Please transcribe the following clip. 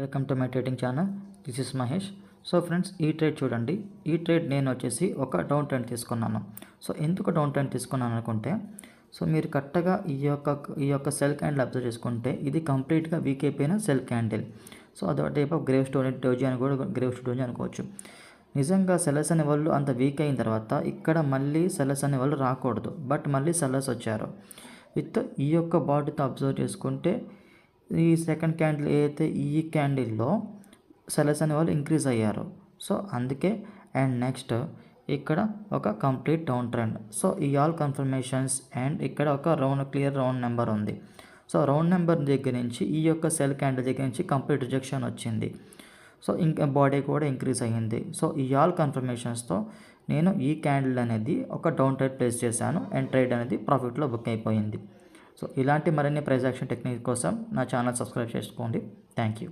Welcome to my trading channel. This is Mahesh. So friends, ఈ trade చూడండి. ఈ trade నేను వచ్చేసి ఒక డౌన్ ట్రెండ్ తీసుకున్నాను. సో ఎందుకు డౌన్ ట్రెండ్ తీసుకున్నాను అనుకుంటే, సో మీరు కరెక్ట్గా ఈ యొక్క సెల్ క్యాండిల్ అబ్జర్వ్ చేసుకుంటే ఇది కంప్లీట్గా వీక్ అయిపోయిన సెల్ క్యాండిల్. సో అదొక type of grave story doji అని కూడా డోజీ అనుకోవచ్చు. నిజంగా సెల్లర్స్ అనే వాళ్ళు అంత వీక్ అయిన తర్వాత ఇక్కడ మళ్ళీ సెల్లర్స్ అనే వాళ్ళు రాకూడదు, బట్ మళ్ళీ సెల్లర్స్ వచ్చారు. విత్ ఈ యొక్క బాడీతో అబ్జర్వ్ చేసుకుంటే ఈ సెకండ్ క్యాండిల్ ఏదైతే ఈ క్యాండిల్లో సెల్లర్స్ అనే వాళ్ళు ఇంక్రీజ్ అయ్యారు. సో అందుకే అండ్ నెక్స్ట్ ఇక్కడ ఒక కంప్లీట్ డౌన్ ట్రెండ్. సో ఈ ఆల్ కన్ఫర్మేషన్స్ అండ్ ఇక్కడ ఒక క్లియర్ రౌండ్ నెంబర్ ఉంది. సో రౌండ్ నెంబర్ దగ్గర నుంచి ఈ యొక్క సెల్ క్యాండిల్ దగ్గర నుంచి కంప్లీట్ రిజెక్షన్ వచ్చింది. సో ఇంకా బాడీ కూడా ఇంక్రీజ్ అయ్యింది. సో ఈ ఆల్ కన్ఫర్మేషన్స్తో నేను ఈ క్యాండిల్ అనేది ఒక డౌన్ ట్రేడ్ ప్లేస్ చేశాను అండ్ ట్రేడ్ అనేది ప్రాఫిట్లో బుక్ అయిపోయింది. సో ఇలాంటి మరిన్ని ప్రైస్ యాక్షన్ టెక్నిక్ కోసం నా ఛానల్ సబ్స్క్రైబ్ చేసుకోండి. Thank you.